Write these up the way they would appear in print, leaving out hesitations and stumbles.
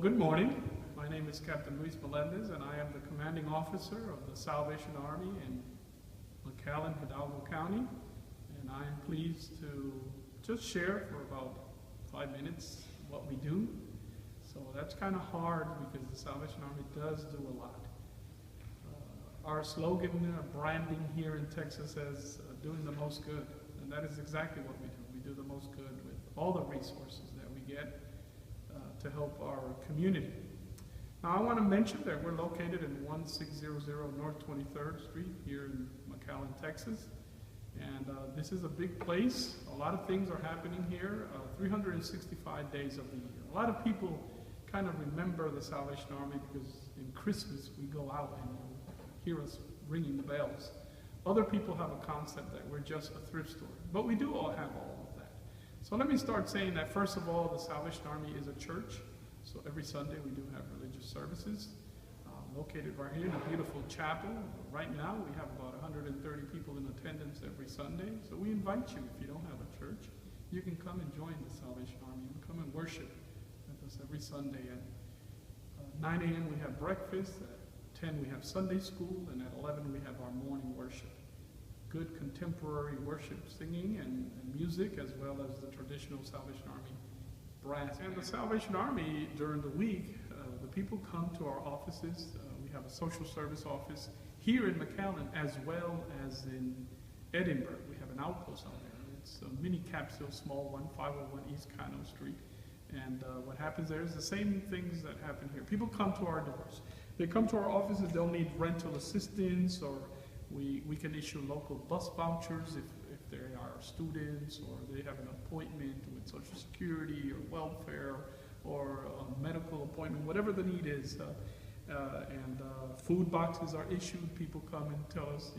Good morning. My name is Captain Luis Melendez, and I am the commanding officer of the Salvation Army in McAllen, Hidalgo County. And I am pleased to just share for about 5 minutes what we do. So that's kind of hard because the Salvation Army does do a lot. Our slogan, branding here in Texas says, doing the most good. And that is exactly what we do. We do the most good with all the resources that we get to help our community. Now I want to mention that we're located in 1600 North 23rd Street here in McAllen, Texas. And this is a big place. A lot of things are happening here 365 days of the year. A lot of people kind of remember the Salvation Army because in Christmas we go out and you'll hear us ringing the bells. Other people have a concept that we're just a thrift store, but we do all have all of that. So let me start saying that first of all, the Salvation Army is a church. So every Sunday we do have religious services located right here in a beautiful chapel. Right now we have about 130 people in attendance every Sunday. So we invite you, if you don't have a church, you can come and join the Salvation Army and come and worship with us every Sunday. At 9 a.m. we have breakfast, at 10 we have Sunday school, and at 11 we have our morning worship. Good contemporary worship singing and music, as well as the traditional Salvation Army brass. And the Salvation Army, during the week, the people come to our offices. We have a social service office here in McAllen as well as in Edinburgh. We have an outpost out there. It's a mini capsule, small one, 501 East Cano Street. And what happens there is the same things that happen here. People come to our doors. They come to our offices, they'll need rental assistance, or we can issue local bus vouchers if they are students, or they have an appointment with Social Security or welfare or a medical appointment, whatever the need is. Food boxes are issued. People come and tell us,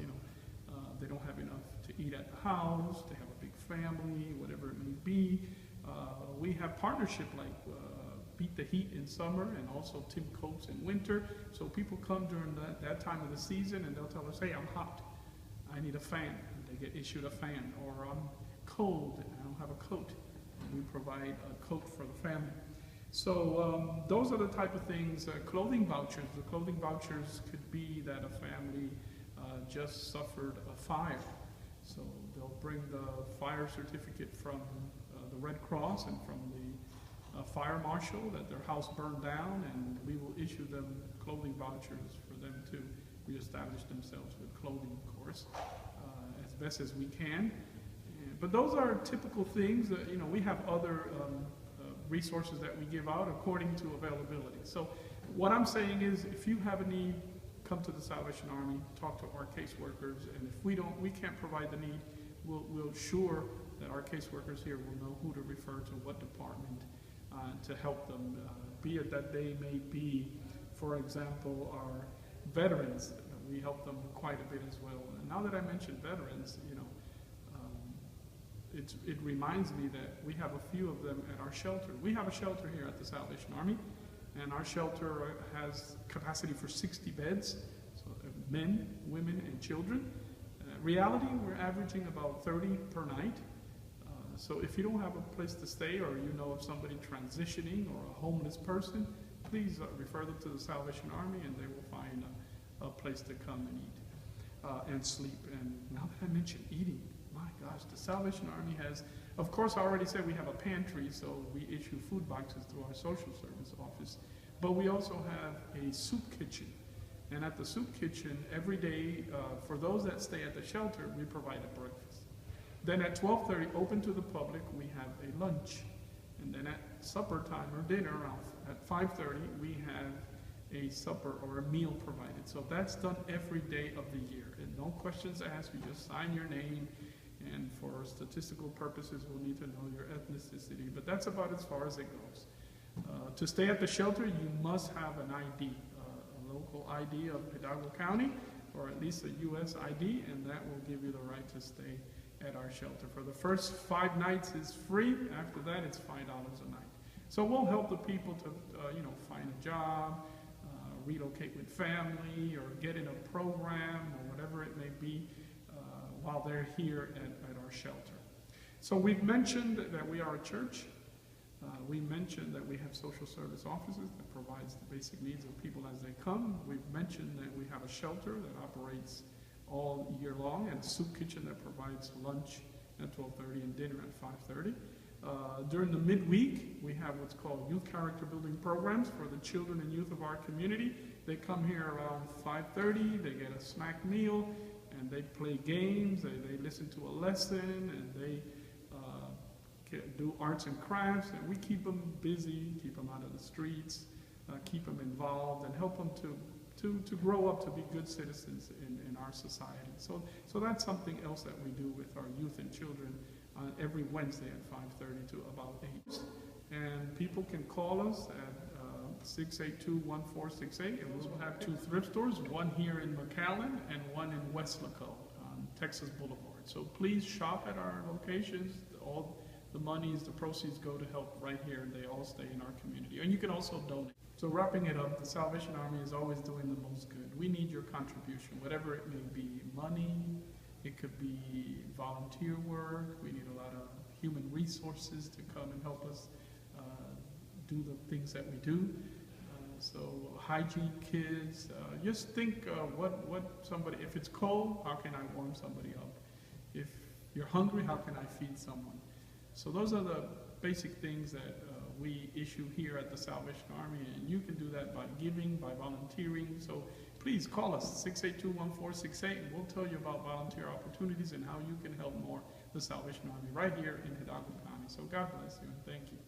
they don't have enough to eat at the house, they have a big family, whatever it may be. We have partnership like Beat the Heat in summer and also Tim Coats in winter. So people come during that time of the season and they'll tell us, hey, I'm hot, I need a fan. And they get issued a fan. Or I'm cold and I don't have a coat. And we provide a coat for the family. So those are the type of things. Clothing vouchers. The clothing vouchers could be that a family just suffered a fire. So they'll bring the fire certificate from the Red Cross and from the fire marshal that their house burned down, and we will issue them clothing vouchers for them to reestablish themselves with clothing, of course, as best as we can. But those are typical things that, we have other resources that we give out according to availability. So what I'm saying is, if you have a need, come to the Salvation Army, talk to our caseworkers, and if we can't provide the need, we'll ensure that our caseworkers here will know who to refer to what department to help them, be it that they may be, for example, our veterans. We help them quite a bit as well. And now that I mentioned veterans, it reminds me that we have a few of them at our shelter. We have a shelter here at the Salvation Army, and our shelter has capacity for 60 beds, so men, women, and children. Reality, we're averaging about 30 per night. So if you don't have a place to stay, or you know of somebody transitioning or a homeless person, please refer them to the Salvation Army and they will find a place to come and eat and sleep. And now that I mentioned eating, my gosh, the Salvation Army has, of course I already said we have a pantry, so we issue food boxes through our social service office, but we also have a soup kitchen. And at the soup kitchen, every day, for those that stay at the shelter, we provide a breakfast. Then at 12:30, open to the public, we have a lunch. And then at supper time or dinner, at 5:30, we have a supper or a meal provided. So that's done every day of the year. And no questions asked, you just sign your name. And for statistical purposes, we'll need to know your ethnicity. But that's about as far as it goes. To stay at the shelter, you must have an ID, a local ID of Hidalgo County, or at least a U.S. ID, and that will give you the right to stay at our shelter. For the first 5 nights is free. After that, it's $5 a night. So we'll help the people to, find a job, relocate with family, or get in a program, or whatever it may be, while they're here at our shelter. So we've mentioned that we are a church. We mentioned that we have social service officers that provides the basic needs of people as they come. We've mentioned that we have a shelter that operates all year long, and a soup kitchen that provides lunch at 12:30 and dinner at 5:30. During the midweek, we have what's called youth character building programs for the children and youth of our community. They come here around 5:30, they get a snack meal, and they play games, they listen to a lesson, and they do arts and crafts, and we keep them busy, keep them out of the streets, keep them involved, and help them to grow up to be good citizens in our society. So that's something else that we do with our youth and children every Wednesday at 5:30 to about 8. And people can call us at 682-1468, and we'll have 2 thrift stores, one here in McAllen and one in Weslaco on Texas Boulevard. So please shop at our locations. All the monies, the proceeds go to help right here. They all stay in our community. And you can also donate. So wrapping it up, the Salvation Army is always doing the most good. We need your contribution, whatever it may be. Money, it could be volunteer work. We need a lot of human resources to come and help us do the things that we do. So hygiene kits, just think what somebody, if it's cold, how can I warm somebody up? If you're hungry, how can I feed someone? So those are the basic things that we issue here at the Salvation Army, and you can do that by giving, by volunteering. So please call us, 682-1468, and we'll tell you about volunteer opportunities and how you can help more the Salvation Army right here in Hidalgo County. So God bless you, and thank you.